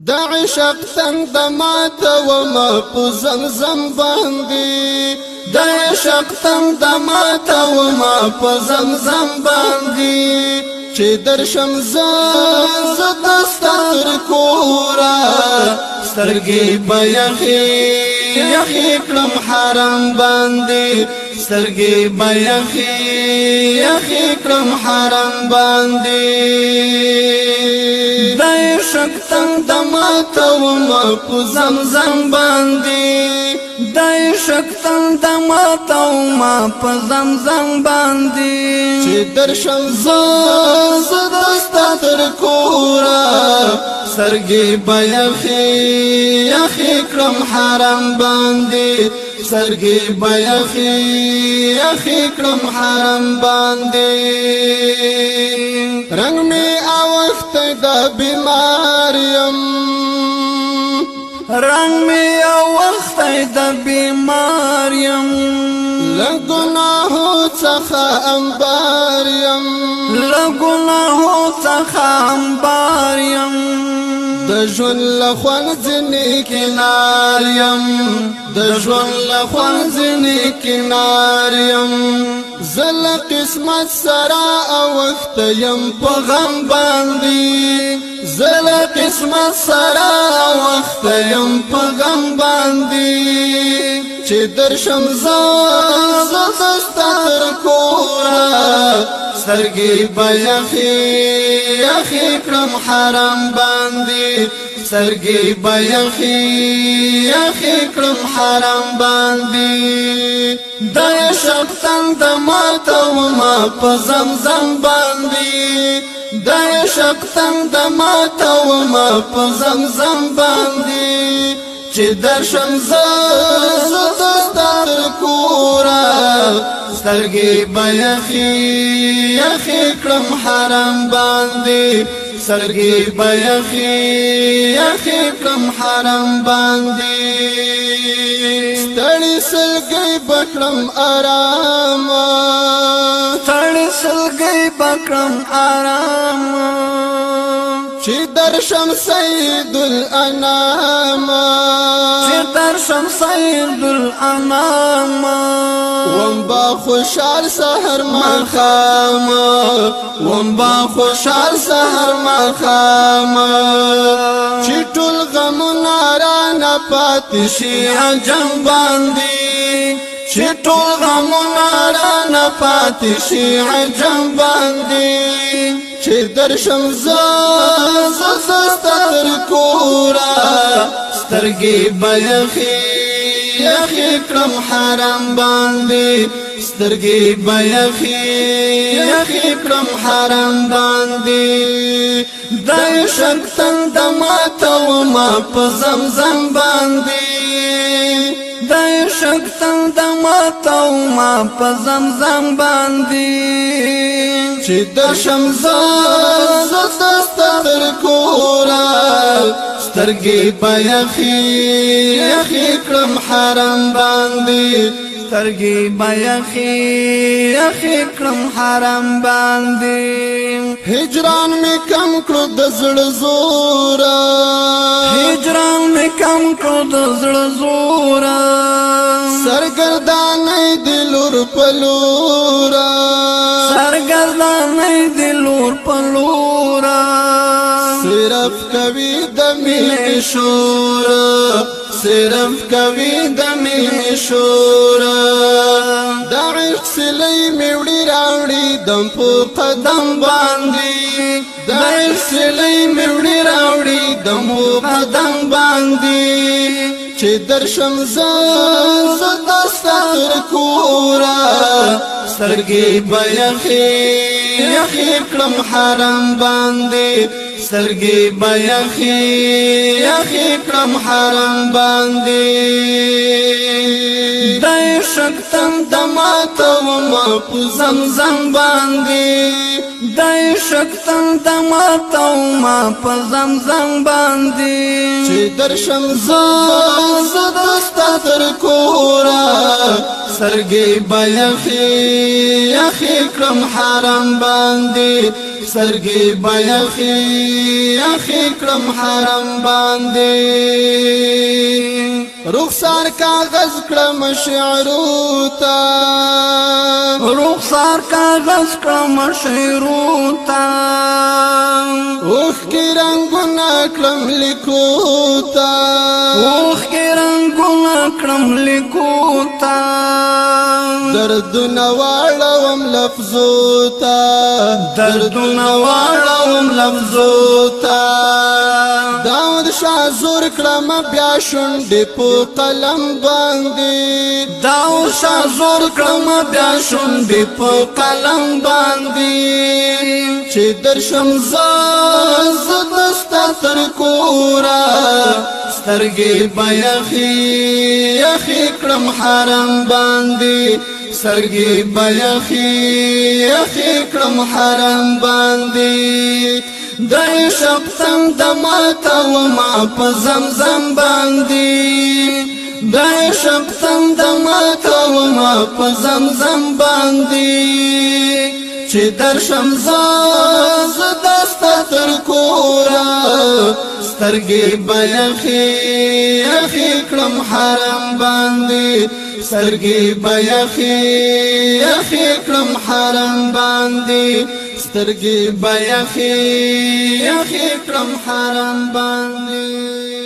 د عشق څنګ د ماته وما په زمزم باندې د عشق څنګ د ماته وما په زمزم باندې چې درشم زه دستا تر کوره سترګې به یخې کړم حرم باندې سترګې به یخې کړم حرم باندې د عشق څنګ د ماته وما په زمزم باندې د عشق څنګ د ماته وما په زمزم باندې چې درشم زه دستا تر کوره سترګې به یخې کړم حرم باندې سترګې به یخې کړم حرم باندې رنگ می اوخته د بیماریم رنگ می اوخته د بیماریم لګناهو څخه انباریم لګناهو څخه انباریم د ژوند له خوند ځینې کنار یم د ژوند له خوند ځینې کنار یم زه له قسمت سره اوښته یم په غم باندې زه له قسمت سره اوښته یم په غم باندې چې درشم زه دستا تر کوره سترګې به یخې کړم حرم باندې سترګې به یخې کړم حرم باندې د عشق څنګ د ماته وما په زمزم باندې د عشق څنګ د ماته وما په زمزم باندې چې درشم زه دستا تر کوره سترګې به یخې کړم حرم باندې سترګې به یخې کړم حرم باندې ستړي سلګۍ به کړم آراما ستړي سلګۍ به کړم آراما چې درشم سید الانام چې درشم سید الانام وم با خوشحال سحر ماښام وم با خوشحال سحر ماښام چې ټول غمونه رانه پاتې شي عجم باندې چې ټول غمونه رانه پاتې شي عجم باندې چې درشم زه دستا تر کوره سترګې به یخې کړم حرم باندې سترګې به یخې کړم حرم باندې د عشق څنګ د ماته وما په زمزم باندې د عشق څنګ د ماته وما په زمزم باندې چې درشم زه دستا تر کوره سترګې به یخې کړم حرم باندې سترګې به یخې کړم حرم باندې هجران می کم کړو د زړه زوره هجران می کم کړو د زړه زوره سرګردانۍ د لور په لوره سرګردانۍ د لور په لوره صرف کوي د مینې شور صرف کوي د مینې شور د عشق سلۍ مې وړي راوړي دم په قدم باندې د عشق سلۍ مې وړي راوړي دم په قدم باندې چې درشم زه دستا تر کوره سترګې به یخې کړم حرم باندې سترګې به یخې کړم حرم باندې د عشق څنګ د ماته وما په زمزم باندې د عشق څنګ د ماته وما په زمزم باندې چې درشم زه دستا تر کوره سترګې به یخې کړم حرم باندې سترګې به یخې کړم حرم باندې رخسار کاغذ کړم شعرو ته رخسار کاغذ کړم شعرو ته اوښکې رنګونه کړم لیکو ته اوښکې رنګونه کړم لیکو ته دردونه واړوم لفظو ته دردونه واړوم لفظو ته داود شاه زور کړم بیا شونډې په قلم باندې داود شاه زور کړم بیا شونډې په قلم باندې چې درشم زه دستا تر کوره سترګې به یخې کړم حرم باندې سترګې به یخې کړم حرم باندې د عشق تند ماتومه په زمزم باندې د عشق تند ماتومه په زمزم باندې چې درشم زه دستا تر کوره سترګې به یخې کړم حرم باندې سترګې به یخې کړم حرم باندې سترګې به یخې کړم حرم باندې